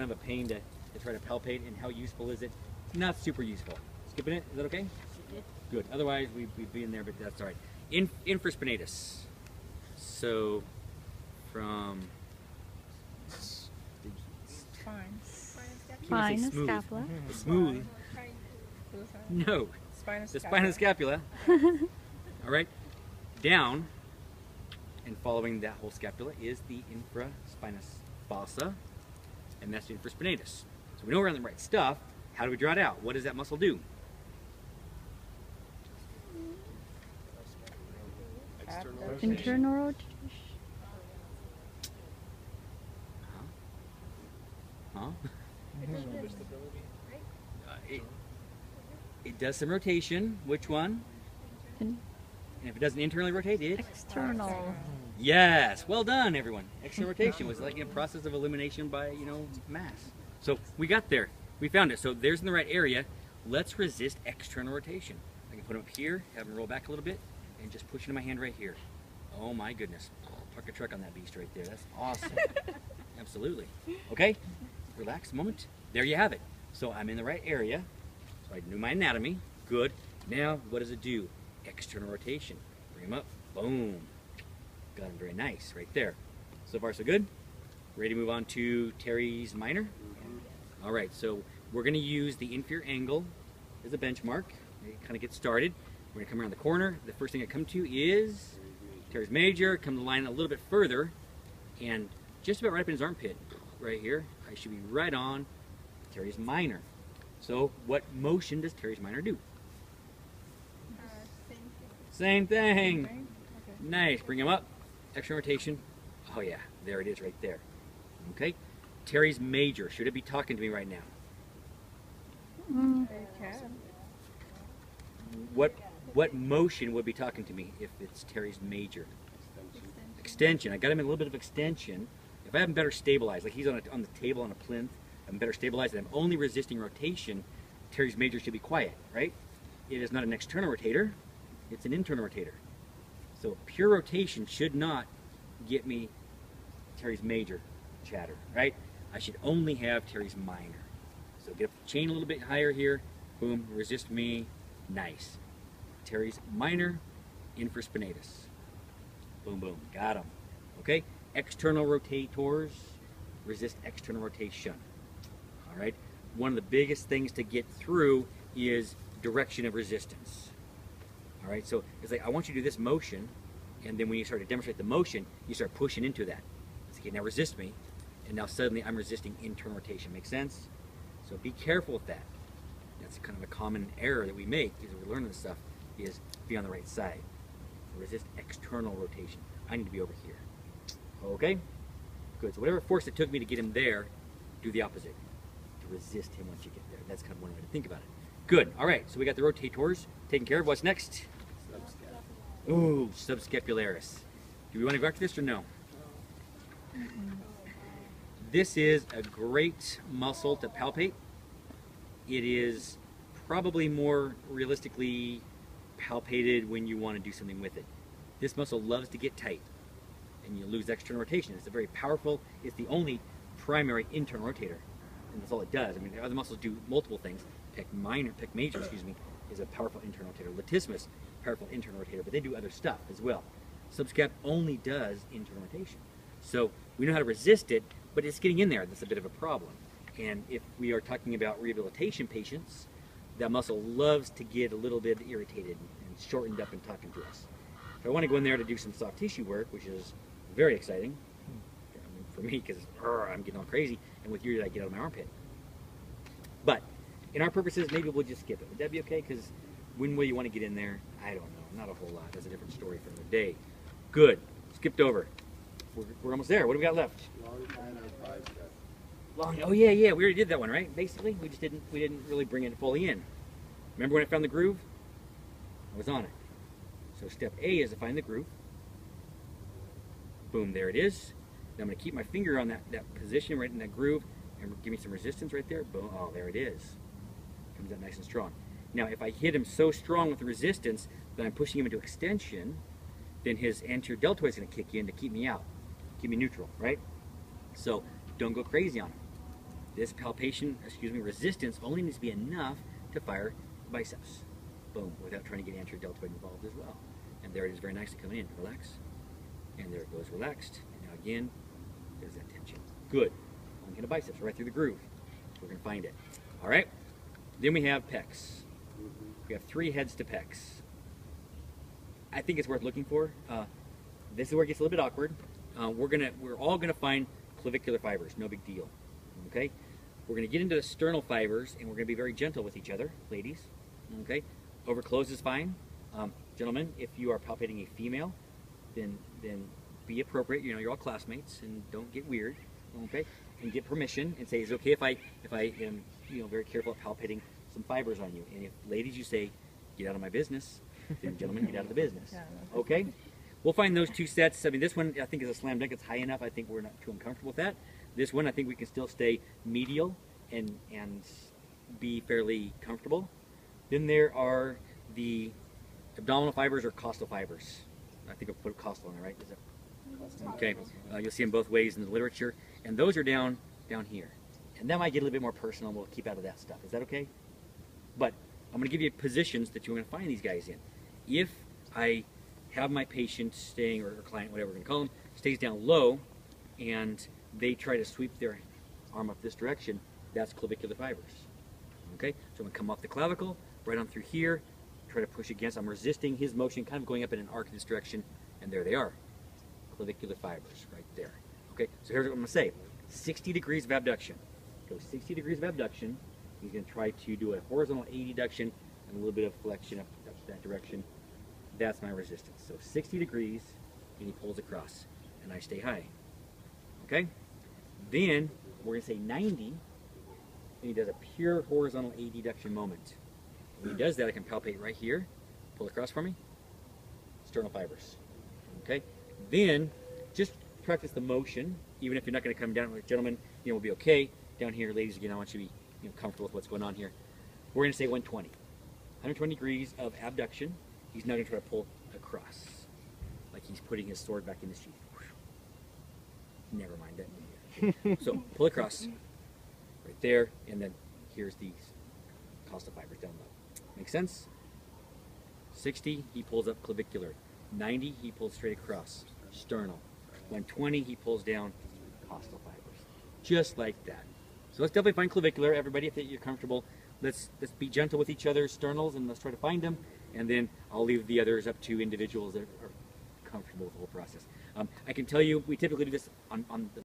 kind of a pain to try to palpate, and how useful is it? Not super useful. Skipping it, is that okay? Good. Otherwise, we'd be in there, but that's all right. Infraspinatus. So, from Spinous scapula. Smooth. No. The spinous scapula. All right. Down and following that whole scapula is the infraspinous fossa, and that's the infraspinatus. So we know we're on the right stuff. How do we draw it out? What does that muscle do? Internal rotation. Huh? It does some rotation. Which one? And if it doesn't internally rotate, it? External. Yes. Well done, everyone. External rotation was like a process of elimination by, mass. So we got there. We found it. So there's in the right area. Let's resist external rotation. I can put them up here, have them roll back a little bit, and just push into my hand right here. Oh my goodness. Park a truck on that beast right there. That's awesome. Absolutely. Okay. Relax a moment. There you have it. So I'm in the right area. So I knew my anatomy. Good. Now, what does it do? External rotation. Bring them up. Boom. Got them very nice right there. So far, so good. Ready to move on to Teres Minor? All right, so we're going to use the inferior angle as a benchmark. Kind of get started. We're going to come around the corner. The first thing I come to is Teres Major. Come to the line a little bit further, and just about right up in his armpit, right here, I should be right on Teres Minor. So what motion does Teres Minor do? Same thing. Okay. Nice. Bring him up. External rotation. Oh yeah, there it is right there. Okay. Teres Major. Should it be talking to me right now? What motion would be talking to me if it's Teres Major? Extension. I got him in a little bit of extension. If I have him better stabilized, like he's on the table on a plinth, I'm better stabilized, and I'm only resisting rotation, Teres Major should be quiet, right? It is not an external rotator, it's an internal rotator. So pure rotation should not get me Teres Major chatter, right? I should only have Teres Minor. So get up the chain a little bit higher here, boom, resist me, nice. Teres Minor, infraspinatus. Boom, boom, got him. Okay, external rotators resist external rotation. All right, one of the biggest things to get through is direction of resistance. All right, so it's like I want you to do this motion, and then when you start to demonstrate the motion, you start pushing into that. It's okay, now resist me, and now suddenly I'm resisting internal rotation. Make sense? So be careful with that. That's kind of a common error that we make as we're learning this stuff, is be on the right side. Resist external rotation. I need to be over here. Okay? Good. So whatever force it took me to get him there, do the opposite. To resist him once you get there. That's kind of one way to think about it. Good. All right. So we got the rotators taken care of. What's next? Ooh, subscapularis. Do we want to go after this or no? This is a great muscle to palpate. It is probably more realistically palpated when you want to do something with it. This muscle loves to get tight, and you lose external rotation. It's a very powerful, it's the only primary internal rotator, and that's all it does. I mean, the other muscles do multiple things. Pec major, is a powerful internal rotator. Latissimus, powerful internal rotator, but they do other stuff as well. Subscap only does internal rotation. So we know how to resist it, but it's getting in there. That's a bit of a problem. And if we are talking about rehabilitation patients, that muscle loves to get a little bit irritated and shortened up in talking to us. So I want to go in there to do some soft tissue work, which is very exciting for me, because I'm getting all crazy, and with you I get out of my armpit. But in our purposes, maybe we'll just skip it. Would that be okay? Because when will you want to get in there? I don't know. Not a whole lot. That's a different story for another day. Good. Skipped over. We're almost there. What do we got left? Long. Oh yeah. We already did that one, right? Basically, we didn't really bring it fully in. Remember when I found the groove? I was on it. So step A is to find the groove. Boom, there it is. Now I'm going to keep my finger on that position right in that groove and give me some resistance right there. Boom. Oh, there it is. Comes out nice and strong. Now, if I hit him so strong with the resistance that I'm pushing him into extension, then his anterior deltoid is going to kick in to keep me out, keep me neutral, right? So don't go crazy on him. This palpation, resistance only needs to be enough to fire the biceps. Boom, without trying to get anterior deltoid involved as well. And there it is, very nicely coming in. Relax. And there it goes, relaxed. And now again, there's that tension. Good. I'm gonna biceps right through the groove. We're gonna find it. All right. Then we have pecs. We have 3 heads to pecs. I think it's worth looking for. This is where it gets a little bit awkward. We're all gonna find clavicular fibers. No big deal. Okay. We're gonna get into the sternal fibers, and we're gonna be very gentle with each other, ladies. Okay. Over close is fine. Gentlemen, if you are palpating a female, then be appropriate. You know, you're all classmates, and don't get weird. Okay. And get permission and say, is it okay if I am, you know, very careful at palpating some fibers on you? And if ladies, you say, get out of my business, then gentlemen, get out of the business. Okay? We'll find those 2 sets. I mean, this one I think is a slam dunk. It's high enough. I think we're not too uncomfortable with that. This one, I think we can still stay medial and be fairly comfortable. Then there are the abdominal fibers or costal fibers. I think I'll put costal in there, right? Is it? Okay. You'll see them both ways in the literature. And those are down here. And that might get a little bit more personal, and we'll keep out of that stuff. Is that okay? But I'm going to give you positions that you're going to find these guys in. If I have my patient staying, or client, whatever we're going to call them, stays down low, and they try to sweep their arm up this direction, that's clavicular fibers. Okay? So I'm going to come off the clavicle, right on through here, try to push against. I'm resisting his motion, kind of going up in an arc in this direction, and there they are. Clavicular fibers, right there. Okay, so here's what I'm going to say. 60 degrees of abduction. Go 60 degrees of abduction. He's going to try to do a horizontal adduction and a little bit of flexion up that direction. That's my resistance. So 60 degrees, and he pulls across, and I stay high. Okay? Then we're going to say 90, and he does a pure horizontal adduction moment. When he does that, I can palpate right here. Pull across for me. Sternal fibers. Okay? Then just practice the motion, even if you're not going to come down. Gentlemen, you know, we'll be okay. Down here, ladies, again, I want you to be comfortable with what's going on here. We're going to say 120. 120 degrees of abduction. He's now going to try to pull across, like he's putting his sword back in his sheath. Never mind that. So pull across, right there, and then here's these costal fibers down low. Make sense? 60, he pulls up clavicular. 90, he pulls straight across, sternal. 120, he pulls down costal fibers. Just like that. So let's definitely find clavicular. Everybody, if you're comfortable, let's be gentle with each other's sternals, and let's try to find them. And then I'll leave the others up to individuals that are comfortable with the whole process. I can tell you, we typically do this on the